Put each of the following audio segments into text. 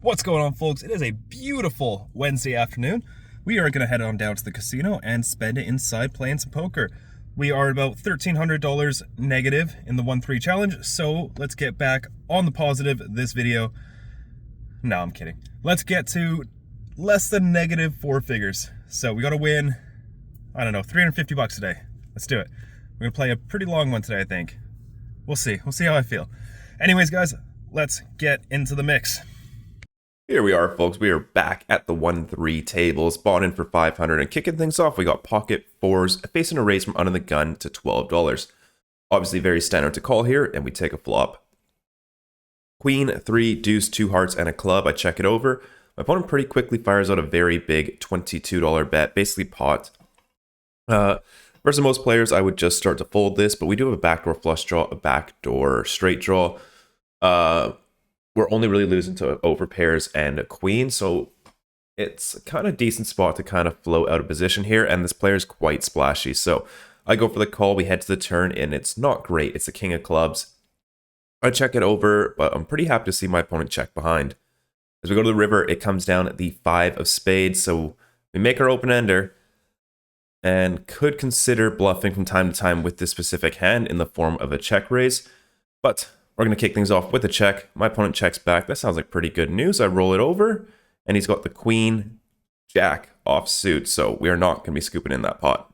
What's going on, folks? It is a beautiful Wednesday afternoon. We are going to head on down to the casino and spend it inside playing some poker. We are about $1,300 negative in the 1-3 challenge, so let's get back on the positive this video. No, I'm kidding. Let's get to less than negative four figures. So we got to win, I don't know, 350 bucks today. Let's do it. We're going to play a pretty long one today, I think. We'll see. We'll see how I feel. Anyways, guys, let's get into the mix. Here we are, folks. We are back at the 1-3 table, spawned in for 500, and kicking things off, we got pocket fours facing a raise from under the gun to $12. Obviously very standard to call here, and we take a flop. Queen, 3, deuce, 2 hearts, and a club. I check it over. My opponent pretty quickly fires out a very big $22 bet, basically pot. Versus most players, I would just start to fold this, but we do have a backdoor flush draw, a backdoor straight draw. We're only really losing to over pairs and a queen, so it's a kind of decent spot to kind of float out of position here, and this player is quite splashy. So I go for the call, we head to the turn, and it's not great. It's the king of clubs. I check it over, but I'm pretty happy to see my opponent check behind. As we go to the river, it comes down at the 5 of spades, so we make our open-ender, and could consider bluffing from time to time with this specific hand in the form of a check raise, but we're going to kick things off with a check. My opponent checks back. That sounds like pretty good news. I roll it over, and he's got the queen, jack offsuit, so we are not going to be scooping in that pot.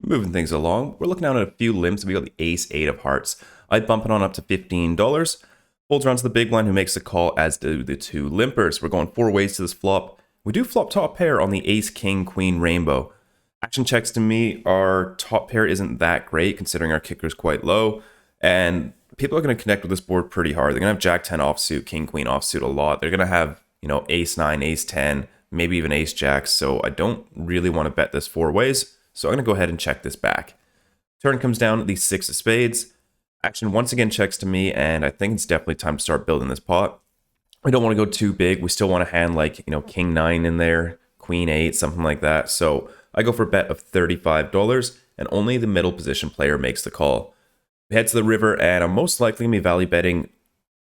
Moving things along, we're looking down at a few limps. We got the ace, 8 of hearts. I bump it on up to $15. Folds around to the big blind, who makes the call, as do the 2 limpers. We're going 4 ways to this flop. We do flop top pair on the ace, king, queen, rainbow. Action checks to me, our top pair isn't that great considering our kicker is quite low, and people are going to connect with this board pretty hard. They're going to have jack 10 offsuit, king queen offsuit a lot. They're going to have, you know, ace 9, ace 10, maybe even ace jack. So I don't really want to bet this 4 ways. So I'm going to go ahead and check this back. Turn comes down the 6 of spades. Action once again checks to me, and I think it's definitely time to start building this pot. We don't want to go too big. We still want a hand like, you know, king 9 in there, queen 8, something like that. So I go for a bet of $35, and only the middle position player makes the call. We head to the river, and I'm most likely going to be value betting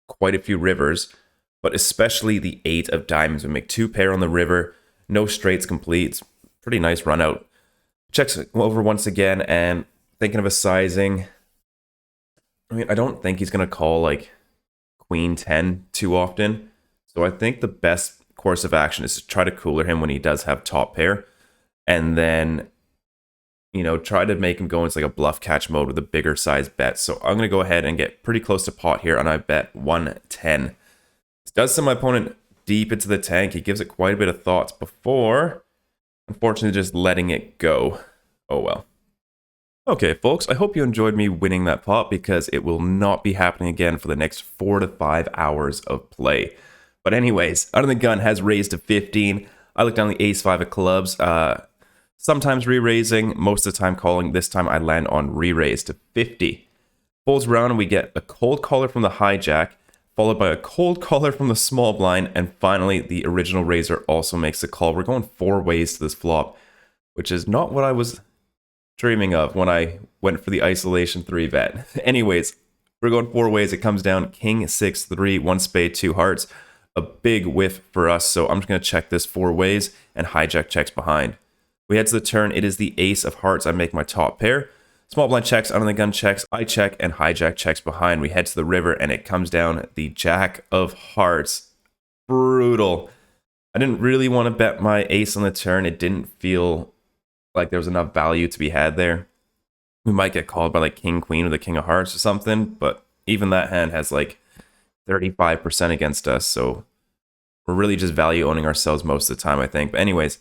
quite a few rivers, but especially the 8 of diamonds. We make 2 pair on the river, no straights complete. It's pretty nice run out. Checks over once again, and thinking of a sizing. I mean, I don't think he's going to call like queen 10 too often, so I think the best course of action is to try to cooler him when he does have top pair, and then, you know, try to make him go into like a bluff catch mode with a bigger size bet. So I'm going to go ahead and get pretty close to pot here, and I bet 110. This does send my opponent deep into the tank. He gives it quite a bit of thoughts before, unfortunately, just letting it go. Oh well. Okay, folks, I hope you enjoyed me winning that pot, because it will not be happening again for the next 4 to 5 hours of play. But anyways, under the gun has raised to 15. I look down the ace 5 of clubs. Sometimes re-raising, most of the time calling. This time I land on re-raise to 50. Folds around, and we get a cold caller from the hijack, followed by a cold caller from the small blind, and finally the original raiser also makes the call. We're going 4 ways to this flop, which is not what I was dreaming of when I went for the isolation 3 bet. Anyways, we're going 4 ways. It comes down king 6 3, 1 spade, 2 hearts. A big whiff for us, so I'm just going to check this 4 ways, and hijack checks behind. We head to the turn. It is the ace of hearts. I make my top pair. Small blind checks, under the gun checks, I check, and hijack checks behind. We head to the river, and it comes down the jack of hearts. Brutal. I didn't really want to bet my ace on the turn. It didn't feel like there was enough value to be had there. We might get called by like king queen or the king of hearts or something, but even that hand has like 35% against us, so we're really just value owning ourselves most of the time, I think. But anyways,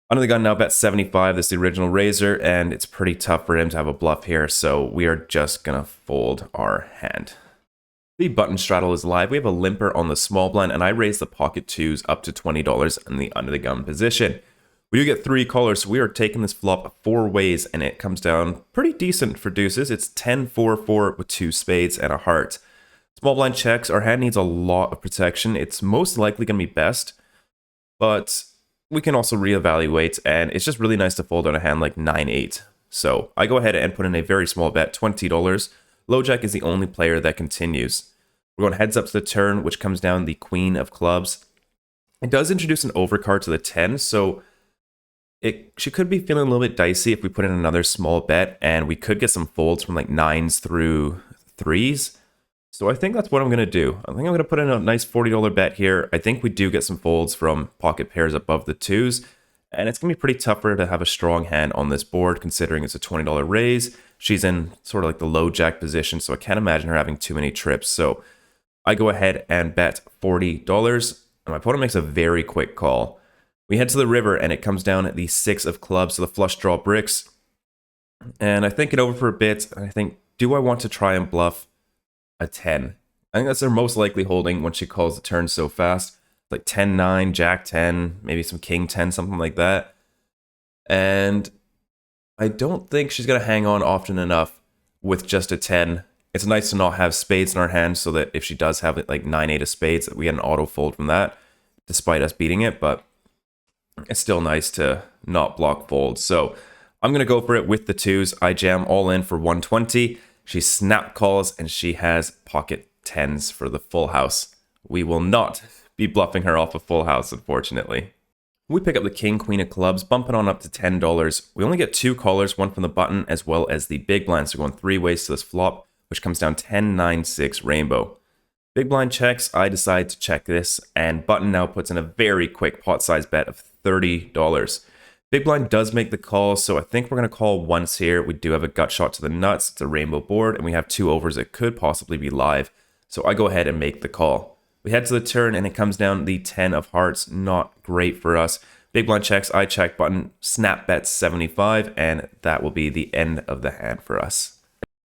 under the gun now bet 75. This is the original raiser, and it's pretty tough for him to have a bluff here, so we are just gonna fold our hand. The button straddle is live. We have a limper on the small blind, and I raise the pocket 2s up to $20 in the under the gun position. We do get 3 callers, so we are taking this flop 4 ways, and it comes down pretty decent for deuces. It's 10-4-4 with 2 spades and a heart. Small blind checks. Our hand needs a lot of protection. It's most likely going to be best, but we can also reevaluate, and it's just really nice to fold on a hand like 9-8. So I go ahead and put in a very small bet, $20. Low jack is the only player that continues. We're going heads up to the turn, which comes down the queen of clubs. It does introduce an overcard to the 10, so she could be feeling a little bit dicey if we put in another small bet, and we could get some folds from like 9s through 3s. So I think that's what I'm going to do. I think I'm going to put in a nice $40 bet here. I think we do get some folds from pocket pairs above the 2s, and it's going to be pretty tough for her to have a strong hand on this board, considering it's a $20 raise. She's in sort of like the low jack position, so I can't imagine her having too many trips. So I go ahead and bet $40, and my opponent makes a very quick call. We head to the river, and it comes down at the 6 of clubs, so the flush draw bricks. And I think it over for a bit, and I think, do I want to try and bluff a 10? I think that's their most likely holding when she calls the turn so fast. Like 10-9, Jack 10, maybe some King 10, something like that. And I don't think she's going to hang on often enough with just a 10. It's nice to not have spades in our hands so that if she does have like 9-8 of spades, that we get an auto fold from that, despite us beating it. But it's still nice to not block folds. So I'm going to go for it with the 2s. I jam all in for 120. She snap calls, and she has pocket 10s for the full house. We will not be bluffing her off a full house, unfortunately. We pick up the king, queen of clubs, bumping on up to $10. We only get 2 callers, one from the button as well as the big blind. So we're going 3 ways to this flop, which comes down 10-9-6 rainbow. Big blind checks. I decide to check this, and button now puts in a very quick pot size bet of $30. Big blind does make the call, so I think we're going to call once here. We do have a gut shot to the nuts. It's a rainbow board, and we have 2 overs that could possibly be live. So I go ahead and make the call. We head to the turn, and it comes down the 10 of hearts. Not great for us. Big blind checks. I check button. Snap bets 75, and that will be the end of the hand for us.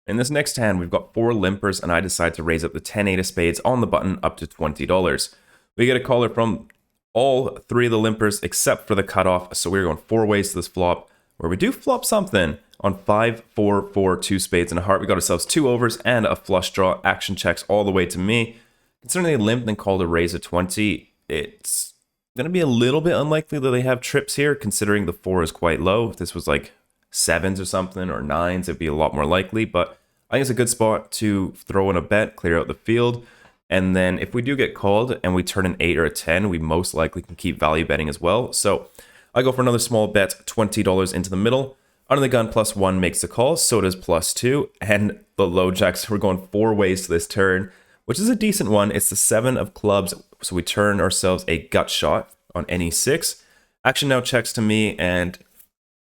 In this next hand, we've got 4 limpers, and I decide to raise up the 10-8 of spades on the button up to $20. We get a caller from all 3 of the limpers except for the cutoff, so we're going 4 ways to this flop, where we do flop something on 5, 4, 4, 2 spades and a heart. We got ourselves 2 overs and a flush draw. Action checks all the way to me. Considering they limped and called a raise of 20, it's going to be a little bit unlikely that they have trips here, considering the 4 is quite low. If this was like 7s or something, or 9s, it'd be a lot more likely, but I think it's a good spot to throw in a bet, clear out the field, and then if we do get called and we turn an 8 or a 10, we most likely can keep value betting as well. So I go for another small bet, $20 into the middle. Under the gun, +1 makes the call, so does +2, and the low jacks, we're going 4 ways to this turn, which is a decent one. It's the 7 of clubs, so we turn ourselves a gut shot on any 6. Action now checks to me, and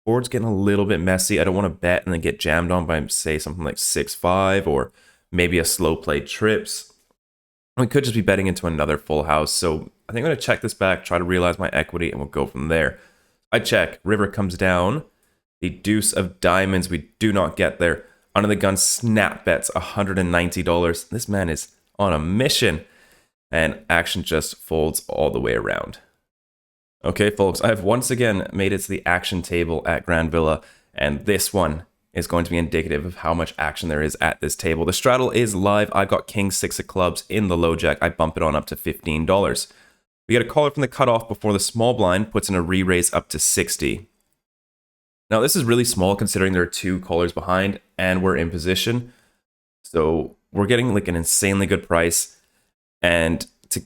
board's getting a little bit messy. I don't want to bet and then get jammed on by, say, something like 6-5 or maybe a slow play trips. We could just be betting into another full house. So I think I'm going to check this back, try to realize my equity, and we'll go from there. I check. River comes down. The deuce of diamonds. We do not get there. Under the gun, snap bets $190. This man is on a mission. And action just folds all the way around. Okay, folks, I have once again made it to the action table at Grand Villa, and this one is going to be indicative of how much action there is at this table. The straddle is live. I've got king 6 of clubs in the low jack. I bump it on up to $15. We get a caller from the cutoff before the small blind puts in a re-raise up to 60. Now, this is really small considering there are 2 callers behind, and we're in position. So we're getting like an insanely good price, and to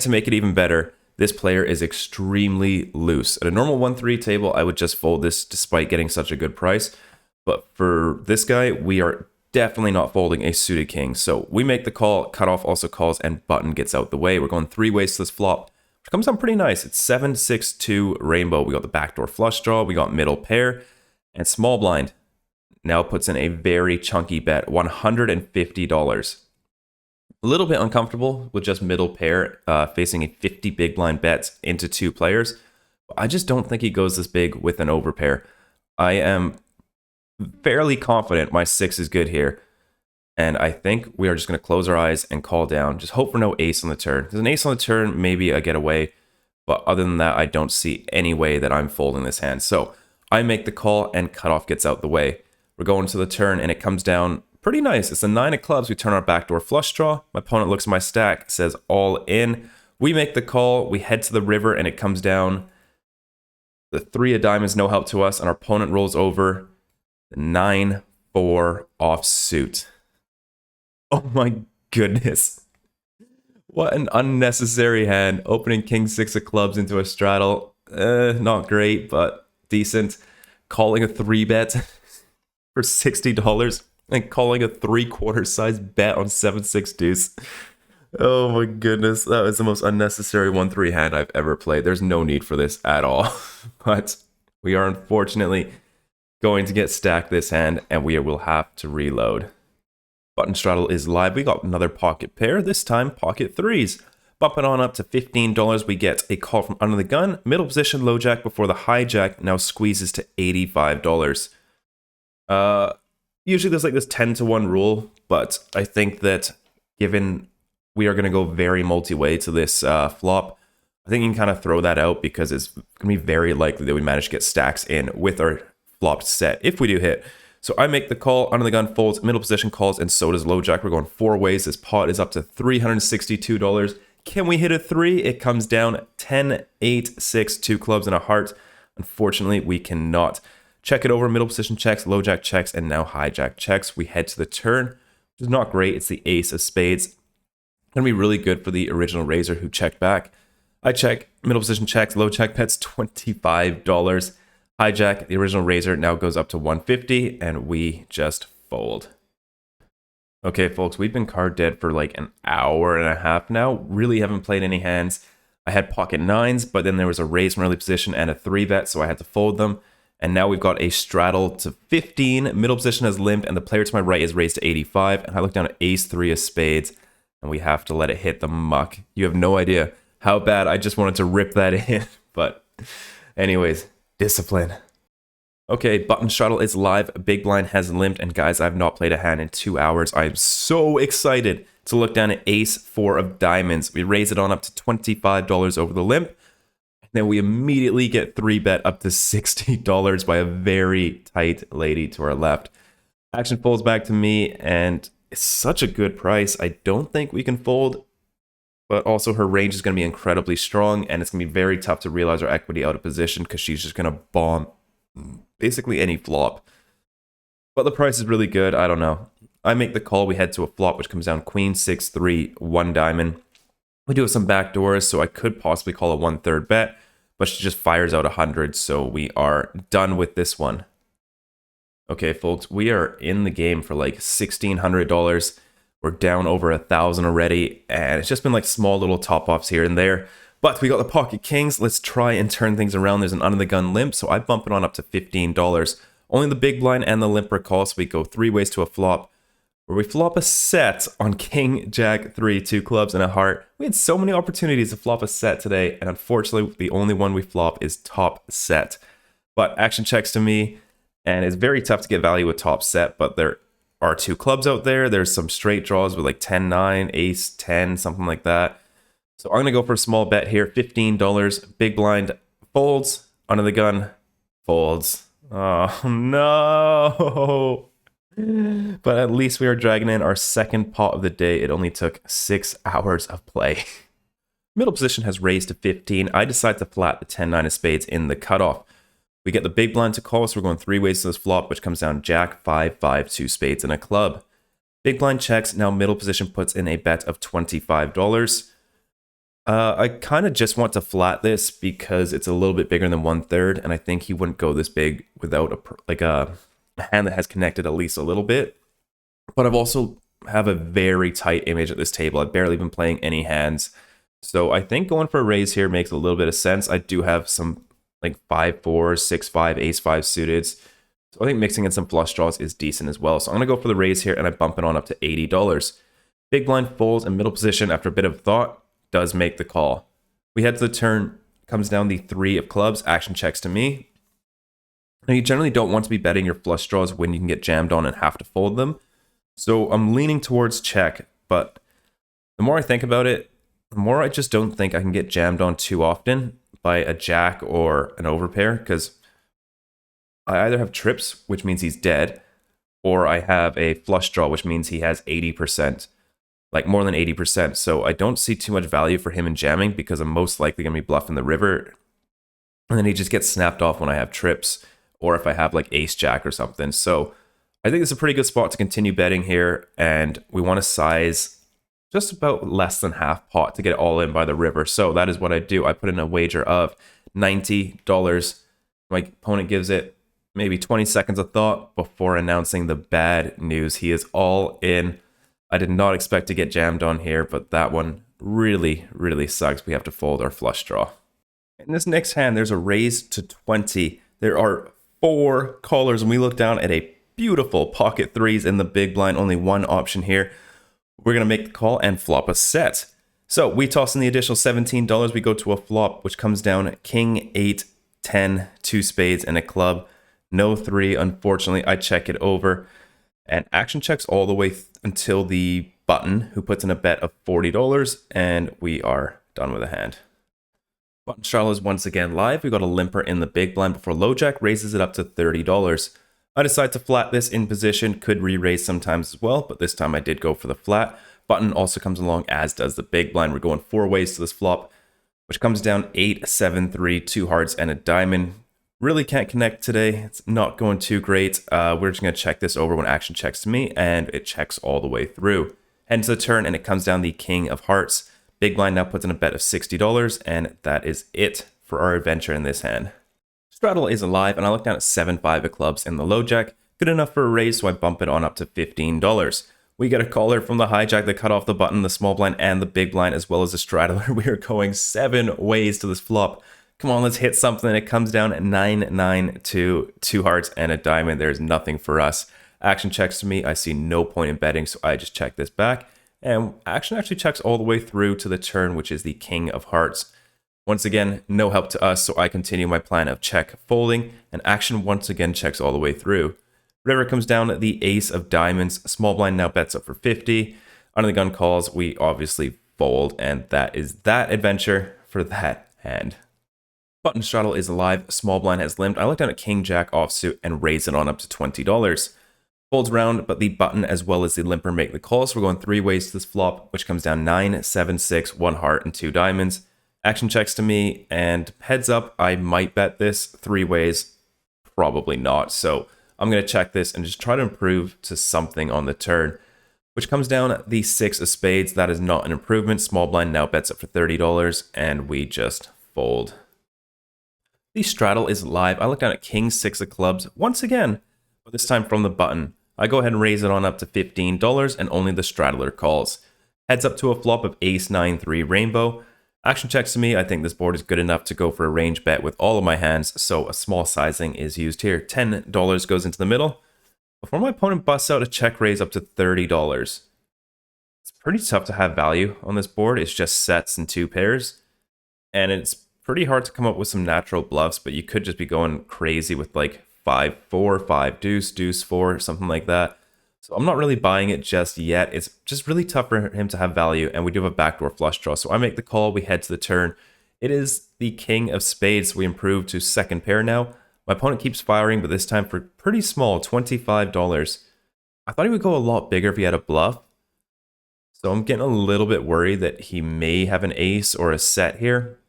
make it even better, this player is extremely loose. At a normal 1-3 table, I would just fold this despite getting such a good price. But for this guy, we are definitely not folding a suited king. So we make the call, cutoff also calls, and button gets out the way. We're going 3 ways to this flop, which comes down pretty nice. It's 7-6-2 rainbow. We got the backdoor flush draw, we got middle pair, and small blind now puts in a very chunky bet, $150. A little bit uncomfortable with just middle pair facing a 50 big blind bets into 2 players. I just don't think he goes this big with an overpair. I am fairly confident my 6 is good here. And I think we are just going to close our eyes and call down. Just hope for no ace on the turn. There's an ace on the turn, maybe a getaway. But other than that, I don't see any way that I'm folding this hand. So I make the call and cutoff gets out the way. We're going to the turn and it comes down pretty nice. It's a 9 of clubs. We turn our backdoor flush draw. My opponent looks at my stack, says all in. We make the call. We head to the river and it comes down. The 3 of diamonds, no help to us. And our opponent rolls over the 9-4 offsuit. Oh my goodness. What an unnecessary hand. Opening king six of clubs into a straddle. Not great, but decent. Calling a 3-bet for $60 and calling a 3/4 size bet on 7-6 deuce. Oh my goodness, that was the most unnecessary 1-3 hand I've ever played. There's no need for this at all. But we are unfortunately going to get stacked this hand, and we will have to reload. Button straddle is live. We got another pocket pair, this time pocket threes. Bumping on up to $15, we get a call from under the gun. Middle position low jack before the hijack now squeezes to $85. Usually there's like this 10-to-1 rule, but I think that given we are going to go very multi-way to this flop, I think you can kind of throw that out because it's going to be very likely that we manage to get stacks in with our flopped set if we do hit. So I make the call, under the gun folds, middle position calls, and so does low jack. We're going 4 ways. This pot is up to $362. Can we hit a 3? It comes down 10, 8, 6, 2 clubs and a heart. Unfortunately, we cannot. Check it over, middle position checks, low jack checks, and now hijack checks. We head to the turn, which is not great. It's the ace of spades. Gonna be really good for the original raiser who checked back. I check, middle position checks, low jack bets $25. Hijack, the original raiser, now goes up to $150, and we just fold. Okay, folks, we've been card dead for like an hour and a half now. Really haven't played any hands. I had pocket nines, but then there was a raise from early position and a 3-bet, so I had to fold them. And now we've got a straddle to 15. Middle position has limped, and the player to my right is raised to 85. And I look down at ace 3 of spades, and we have to let it hit the muck. You have no idea how bad I just wanted to rip that in. But anyways, discipline. Okay, button straddle is live. Big blind has limped, and guys, I've not played a hand in 2 hours. I am so excited to look down at ace 4 of diamonds. We raise it on up to $25 over the limp. Then we immediately get 3-bet up to $60 by a very tight lady to our left. Action folds back to me, and it's such a good price. I don't think we can fold, but also her range is going to be incredibly strong, and it's going to be very tough to realize our equity out of position because she's just going to bomb basically any flop. But the price is really good. I don't know. I make the call. We head to a flop, which comes down queen 6-3, 1 diamond. We do have some backdoors, so I could possibly call a 1/3 bet, but she just fires out 100, so we are done with this one. Okay, folks, we are in the game for like $1,600. We're down over 1,000 already, and it's just been like small little top-offs here and there. But we got the pocket kings. Let's try and turn things around. There's an under the gun limp, so I bump it on up to $15. Only the big blind and the limper call, so we go 3 ways to a flop, where we flop a set on king, jack, 3, 2 clubs, and a heart. We had so many opportunities to flop a set today, and unfortunately, the only one we flop is top set. But action checks to me, and it's very tough to get value with top set, but there are 2 clubs out there. There's some straight draws with like 10-9, ace, 10, something like that. So I'm going to go for a small bet here, $15. Big blind folds, under the gun folds. Oh, no. But at least we are dragging in our second pot of the day. It only took 6 hours of play. Middle position has raised to 15. I decide to flat the 10-9 of spades in the cutoff. We get the big blind to call, so we're going 3 ways to this flop, which comes down jack, 5, 5, 2 spades, and a club. Big blind checks. Now middle position puts in a bet of $25. I kind of just want to flat this because it's a little bit bigger than 1/3, and I think he wouldn't go this big without a hand that has connected at least a little bit. But I've also have a very tight image at this table. I've barely been playing any hands, so I think going for a raise here makes a little bit of sense. I do have some like 5-4, 6-5, ace-5 suited, so I think mixing in some flush draws is decent as well. So I'm gonna go for the raise here, and I bump it on up to $80. Big blind folds, and middle position, after a bit of thought, does make the call. We head to the turn, comes down the 3 of clubs, action checks to me. Now you generally don't want to be betting your flush draws when you can get jammed on and have to fold them. So I'm leaning towards check, but the more I think about it, the more I just don't think I can get jammed on too often by a jack or an overpair, because I either have trips, which means he's dead, or I have a flush draw, which means he has 80%. Like more than 80%. So I don't see too much value for him in jamming because I'm most likely going to be bluffing the river. And then he just gets snapped off when I have trips or if I have like ace jack or something. So I think it's a pretty good spot to continue betting here. And we want to size just about less than half pot to get it all in by the river. So that is what I do. I put in a wager of $90. My opponent gives it maybe 20 seconds of thought before announcing the bad news. He is all in. I did not expect to get jammed on here, but that one really, really sucks. We have to fold our flush draw. In this next hand, there's a raise to 20. There are 4 callers, and we look down at a beautiful pocket threes in the big blind. Only one option here. We're going to make the call and flop a set. So we toss in the additional $17. We go to a flop, which comes down king, 8, 10, 2 spades, and a club. No 3, unfortunately. I check it over. And action checks all the way until the button, who puts in a bet of $40. And we are done with the hand. Button straddle is once again live. We got a limper in the big blind before low jack raises it up to $30. I decide to flat this in position, could re-raise sometimes as well, but this time I did go for the flat. Button also comes along, as does the big blind. We're going 4 ways to this flop, which comes down 8, 7, 3, 2 hearts, and a diamond. Really can't connect today. It's not going too great. We're just going to check this over when action checks to me, and it checks all the way through. Head to the turn, and it comes down the king of hearts. Big blind now puts in a bet of $60, and that is it for our adventure in this hand. Straddle is alive, and I look down at 7-5 of clubs in the low jack. Good enough for a raise, so I bump it on up to $15. We get a caller from the hijack that cut off the button, the small blind, and the big blind, as well as the straddler. We are going 7 ways to this flop. Come on, let's hit something. It comes down at 9, 9, 2, 2 hearts, and a diamond. There's nothing for us. Action checks to me. I see no point in betting, so I just check this back. And action actually checks all the way through to the turn, which is the king of hearts. Once again, no help to us, so I continue my plan of check folding, and action once again checks all the way through. River comes down the ace of diamonds. Small blind now bets up for 50. Under the gun calls, we obviously fold, and that is that adventure for that hand. Button straddle is alive. Small blind has limped. I look down at king jack offsuit and raise it on up to $20. Folds round, but the button as well as the limper make the call, so we're going 3 ways to this flop, which comes down 9, 7, 6, 1 heart, and 2 diamonds. Action checks to me, and heads up, I might bet this 3 ways, probably not. So I'm going to check this and just try to improve to something on the turn, which comes down the 6 of spades. That is not an improvement. Small blind now bets up for $30, and we just fold. The straddle is live. I look down at king 6 of clubs once again, but this time from the button. I go ahead and raise it on up to $15, and only the straddler calls. Heads up to a flop of ace 9, 3 rainbow. Action checks to me. I think this board is good enough to go for a range bet with all of my hands, so a small sizing is used here. $10 goes into the middle before my opponent busts out a check raise up to $30. It's pretty tough to have value on this board. It's just sets and 2 pairs, and it's pretty hard to come up with some natural bluffs, but you could just be going crazy with like 5-4, 5 deuce, deuce 4, something like that. So I'm not really buying it just yet. It's just really tough for him to have value, and we do have a backdoor flush draw. So I make the call, we head to the turn. It is the king of spades. We improve to second pair now. My opponent keeps firing, but this time for pretty small, $25. I thought he would go a lot bigger if he had a bluff. So I'm getting a little bit worried that he may have an ace or a set here.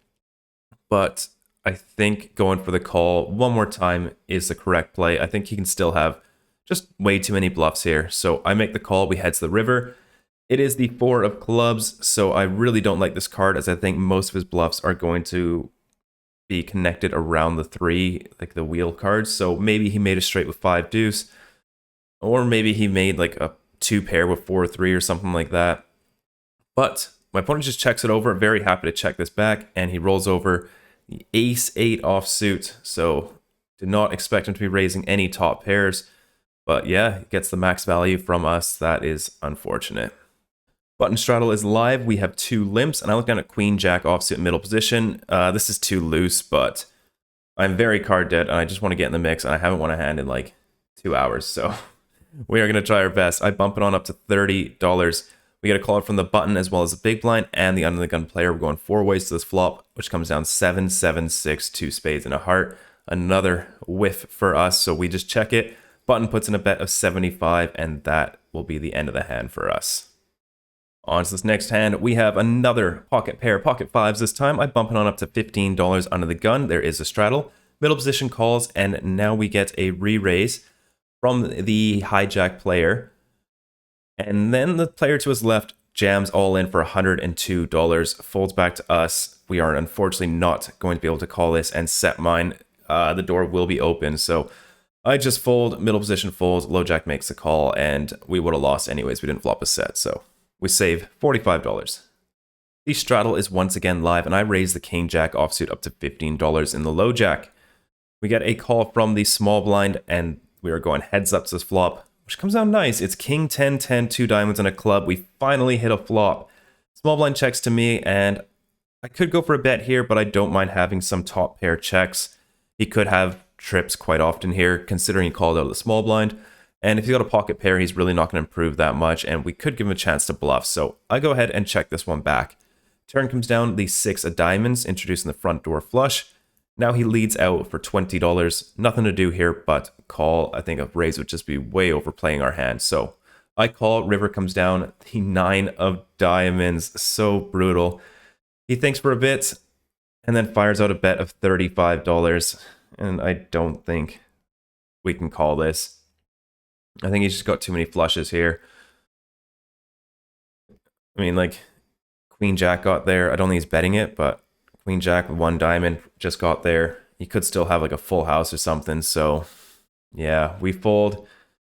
But I think going for the call one more time is the correct play. I think he can still have just way too many bluffs here. So I make the call, we head to the river. It is the 4 of clubs, so I really don't like this card, as I think most of his bluffs are going to be connected around the 3, like the wheel cards. So maybe he made a straight with 5 deuce, or maybe he made like a 2 pair with 4-3 or something like that. But my opponent just checks it over. Very happy to check this back, and he rolls over the ace 8 offsuit. So did not expect him to be raising any top pairs. But yeah, it gets the max value from us. That is unfortunate. Button straddle is live. We have 2 limps, and I look down at queen jack offsuit middle position. This is too loose, but I'm very card dead, and I just want to get in the mix, and I haven't won a hand in like 2 hours. So we are going to try our best. I bump it on up to $30. We get a call from the button as well as the big blind and the under the gun player. We're going 4 ways to this flop, which comes down 7, 7, 6, 2 spades and a heart. Another whiff for us, so we just check it. Button puts in a bet of 75, and that will be the end of the hand for us. On to this next hand, we have another pocket pair, pocket 5s this time. I bump it on up to $15 under the gun. There is a straddle. Middle position calls, and now we get a re-raise from the hijack player. And then the player to his left jams all in for $102, folds back to us. We are unfortunately not going to be able to call this and set mine. The door will be open, so I just fold, middle position folds, low jack makes a call, and we would have lost anyways. We didn't flop a set, so we save $45. The straddle is once again live, and I raise the king jack offsuit up to $15 in the low jack. We get a call from the small blind, and we are going heads up to this flop, which comes out nice. It's king 10, 10, 2 diamonds and a club. We finally hit a flop. Small blind checks to me, and I could go for a bet here, but I don't mind having some top pair checks. He could have trips quite often here, considering he called out of the small blind. And if he's got a pocket pair, he's really not going to improve that much, and we could give him a chance to bluff. So I go ahead and check this one back. Turn comes down, the 6 of diamonds, introducing the front door flush. Now he leads out for $20. Nothing to do here but call. I think a raise would just be way overplaying our hand. So I call, river comes down, the 9 of diamonds. So brutal. He thinks for a bit and then fires out a bet of $35. And I don't think we can call this. I think he's just got too many flushes here. I mean, like, Queen Jack got there. I don't think he's betting it, but Queen Jack with 1 diamond just got there. He could still have like a full house or something. So yeah, we fold.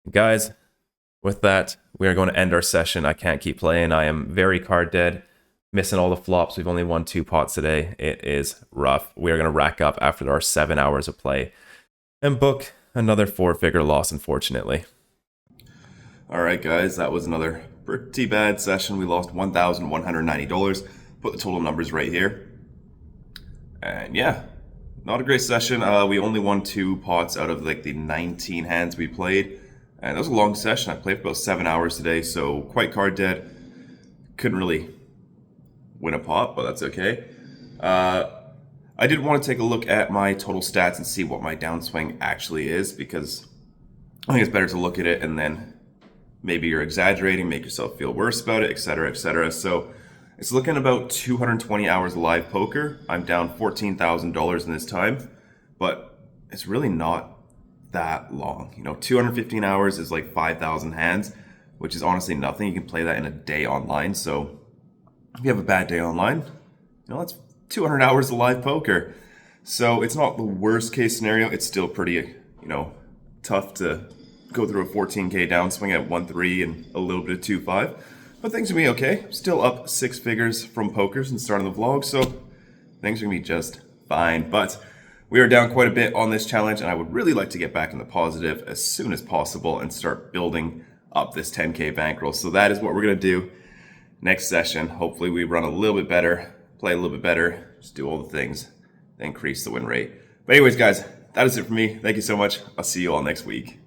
Guys, with that, we are going to end our session. I can't keep playing. I am very card dead, missing all the flops. We've only won 2 pots today. It is rough. We are going to rack up after our 7 hours of play and book another 4-figure loss, unfortunately. All right, guys, that was another pretty bad session. We lost $1,190. Put the total numbers right here. And yeah, not a great session. We only won 2 pots out of like the 19 hands we played. And that was a long session. I played for about 7 hours today, so quite card dead. Couldn't really win a pot, but that's okay. I did want to take a look at my total stats and see what my downswing actually is, because I think it's better to look at it and then maybe you're exaggerating, make yourself feel worse about it, etc., etc. So it's looking about 220 hours of live poker. I'm down $14,000 in this time, but it's really not that long. You know, 215 hours is like 5,000 hands, which is honestly nothing. You can play that in a day online. So if you have a bad day online, you know, that's 200 hours of live poker. So it's not the worst case scenario. It's still pretty, you know, tough to go through a 14K downswing at 1-3 and a little bit of 2-5. But things are going to be okay. Still up 6 figures from poker since starting the vlog, so things are going to be just fine. But we are down quite a bit on this challenge, and I would really like to get back in the positive as soon as possible and start building up this 10K bankroll. So that is what we're going to do next session. Hopefully we run a little bit better, play a little bit better, just do all the things, increase the win rate. But anyways, guys, that is it for me. Thank you so much. I'll see you all next week.